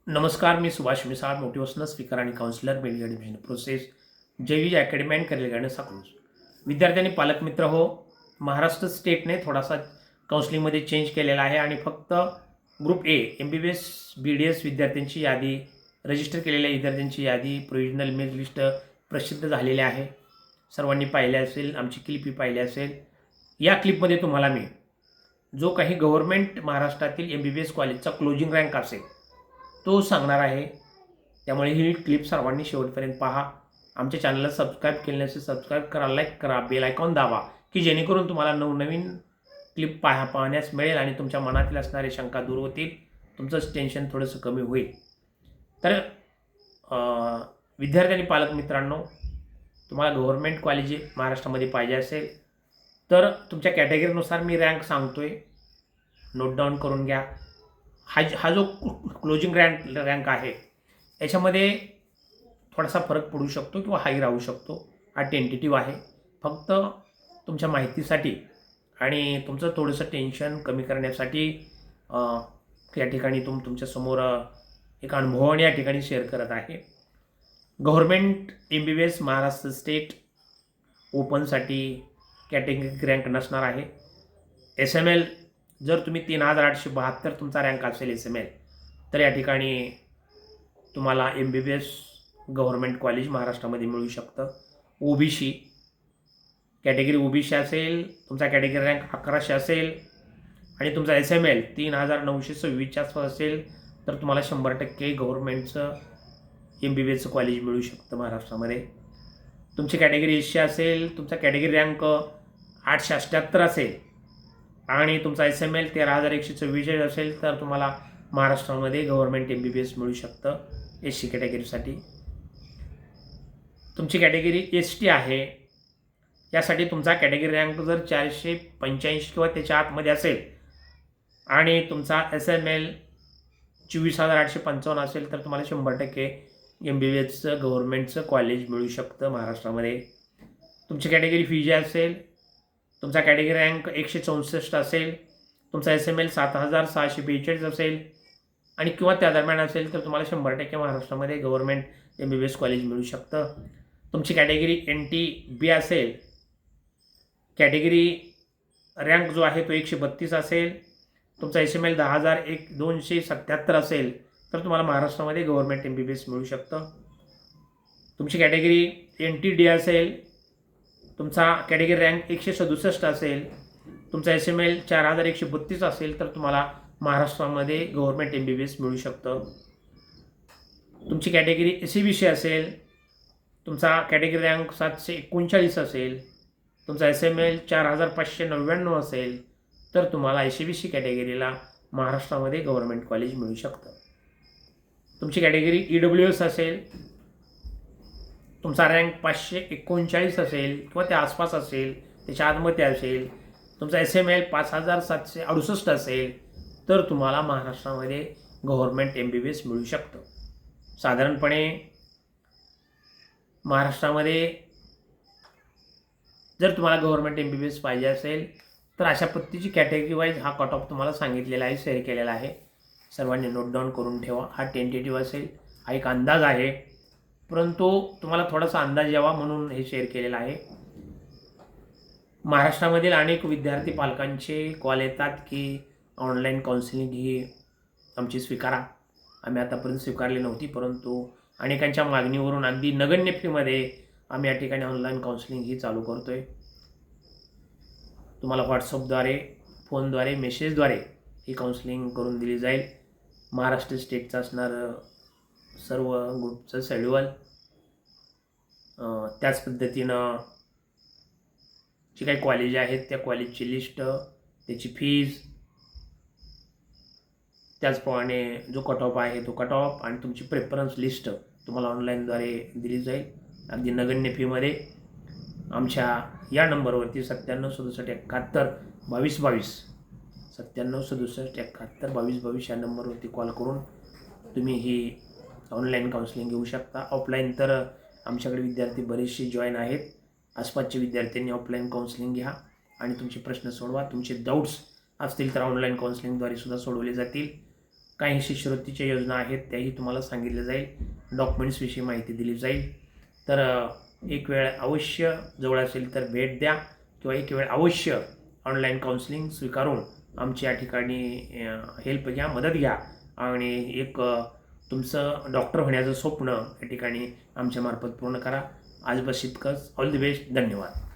नमस्कार, मी Subhash Misal, motivational speaker आणि counsellor, medical admission process, जेवीज academy and career guidance Akluj. विद्यार्थ्यांनी पालकमित्र हो, महाराष्ट्र स्टेटने थोडासा काउन्सिलिंगमध्ये चेंज केलेला आहे आणि फक्त ग्रुप ए MBBS BDS विद्यार्थ्यांची यादी, रजिस्टर केलेल्या विद्यार्थ्यांची यादी, प्रोव्हिजनल मेरिट लिस्ट प्रसिद्ध झालेली आहे. सर्वांनी पाहिले असेल, आमची क्लिपही पाहिली असेल. या क्लिपमध्ये तुम्हाला मी जो काही गव्हर्नमेंट महाराष्ट्रातील MBBS कॉलेजचा क्लोजिंग रँक असेल तो सांगणार आहे. त्यामुळे ही क्लिप सर्वांनी शेवटपर्यंत पहा. आमच्या चॅनलला सबस्क्राईब केले नसेल सबस्क्राईब करा, लाईक करा, बेल आयकॉन दाबा की जेणेकरून तुम्हाला नवनवीन क्लिप पाहण्यास मिळेल आणि तुमच्या मनातील असणारे शंका दूर होतील, तुमचं टेन्शन थोडंसं कमी होईल. तर विद्यार्थी आणि पालक मित्रांनो, तुम्हाला गव्हर्नमेंट कॉलेज महाराष्ट्रामध्ये पाहिजे असेल तर तुमच्या कॅटेगरीनुसार मी रँक सांगतोय, नोट डाऊन करून घ्या. हा जो क्लोजिंग रँक आहे याच्यामध्ये थोडासा फरक पडू शकतो किंवा हाई राहू शकतो. हा टेंटेटिव्ह आहे. फक्त तुमच्या माहितीसाठी आणि तुमचं थोडंसं टेन्शन कमी करण्यासाठी या ठिकाणी तुमच्यासमोर एक अनुभव या ठिकाणी शेअर करत आहे. गव्हर्नमेंट MBBS महाराष्ट्र स्टेट ओपनसाठी कॅटेगरी रँक नसणार आहे. SML जर तुम्ही 3872 तुमचा रँक असेल SML, तर या ठिकाणी तुम्हाला MBBS गव्हर्नमेंट कॉलेज महाराष्ट्रामध्ये मिळू शकतं. OBC कॅटेगरी OBC असेल, तुमचा कॅटेगरी रँक 1100 असेल आणि तुमचा SML 3926च्या आसपास असेल तर तुम्हाला 100% गव्हर्नमेंटचं MBBS कॉलेज मिळू शकतं महाराष्ट्रामध्ये. तुमची कॅटेगरी SC असेल, तुमचा कॅटेगरी रँक 878 असेल आणि तुमचा SML 13144 असेल तर तुम्हाला महाराष्ट्रामध्ये गव्हर्नमेंट MBBS मिळू शकतं SC कॅटेगरीसाठी. तुमची कॅटेगरी ST आहे, यासाठी तुमचा कॅटेगरी रँक जर 485 किंवा त्याच्या आतमध्ये असेल आणि तुमचा SML 24855 असेल तर तुम्हाला 100% MBBSचं गव्हर्नमेंटचं कॉलेज मिळू शकतं महाराष्ट्रामध्ये. तुमची कॅटेगरी FG असेल, तुमचा कॅटेगरी रँक 164 असेल, तुमचा SML 7642 असेल आणि किंवा त्या दरम्यान असेल तर तुम्हाला 100% महाराष्ट्रामध्ये गव्हर्नमेंट MBBS कॉलेज मिळू शकतं. तुमची कॅटेगरी NTB असेल, कॅटेगरी रँक जो आहे तो 132 असेल, तुमचा SML 10277 असेल तर तुम्हाला महाराष्ट्रामध्ये गव्हर्नमेंट MBBS मिळू शकतं. तुमची कॅटेगरी NTD असेल, तुमचा कॅटेगरी रँक 167 असेल, तुमचा SML 4132 असेल तर तुम्हाला महाराष्ट्रामध्ये गव्हर्नमेंट MBBS मिळू शकतं. तुमची कॅटेगरी SCBC असेल, तुमचा कॅटेगरी रँक 739 असेल, तुमचा SML 4599 असेल तर तुम्हाला SCBC कॅटेगरीला महाराष्ट्रामध्ये गव्हर्नमेंट कॉलेज मिळू शकतं. तुमची कॅटेगरी EWS असेल, तुमचा रँक 539 असेल किंवा त्या आसपास असेल, त्याच्या आतमध्ये असेल, तुमचा SML 5768 असेल तर तुम्हाला महाराष्ट्रामध्ये गव्हर्नमेंट MBBS मिळू शकतं. साधारणपणे महाराष्ट्रामध्ये जर तुम्हाला गव्हर्नमेंट MBBS पाहिजे असेल तर अशा पद्धतीची कॅटेगरी वाईज हा कट ऑफ तुम्हाला सांगितलेला आहे, शेअर केलेला आहे. सर्वांनी नोट डाऊन करून ठेवा. हा टेंटेटिव्ह असेल, हा एक अंदाज आहे, परंतु तुम्हाला थोडासा अंदाज यावा म्हणून हे शेअर केलेलं आहे. महाराष्ट्रामधील अनेक विद्यार्थी पालकांचे कॉल येतात की ऑनलाईन काउन्सिलिंग ही आमची स्वीकारा. आम्ही आतापर्यंत स्वीकारली नव्हती, परंतु अनेकांच्या मागणीवरून अगदी नगण्य फीमध्ये आम्ही या ठिकाणी ऑनलाईन काउन्सिलिंग ही चालू करतो आहे. तुम्हाला व्हॉट्सअपद्वारे, फोनद्वारे, मेसेजद्वारे ही काउन्सिलिंग करून दिली जाईल. महाराष्ट्र स्टेटचं असणारं सर्व ग्रुपचं शेड्यूल, त्याच पद्धतीनं जी काही कॉलेज आहेत त्या कॉलेजची लिस्ट, त्याची फीज, त्याचप्रमाणे जो कट ऑफ आहे तो कट ऑफ आणि तुमची प्रेफरन्स लिस्ट तुम्हाला ऑनलाईनद्वारे दिली जाईल अगदी नगण्य फीमध्ये. आमच्या या नंबरवरती 9767712222 9767712222 या नंबरवरती कॉल करून तुम्ही ही ऑनलाईन काउन्सिलिंग घेऊ शकता. ऑफलाईन तर आमच्याकडे विद्यार्थी बरेचसे जॉईन आहेत. आसपासच्या विद्यार्थ्यांनी ऑफलाईन काउन्सिलिंग घ्या आणि तुमचे प्रश्न सोडवा. तुमचे डाऊट्स असतील तर ऑनलाईन काउन्सिलिंगद्वारे सुद्धा सोडवले जातील. काही शिष्यवृत्तीच्या योजना आहेत त्याही तुम्हाला सांगितलं जाईल, डॉक्युमेंट्सविषयी माहिती दिली जाईल. तर एक वेळ अवश्य जवळ असेल तर भेट द्या किंवा एक वेळ अवश्य ऑनलाईन काउन्सिलिंग स्वीकारून आमची या ठिकाणी हेल्प घ्या, मदत घ्या आणि एक तुमचं डॉक्टर होण्याचं स्वप्न या ठिकाणी आमच्यामार्फत पूर्ण करा. आज बस इतकंच. All the best. धन्यवाद.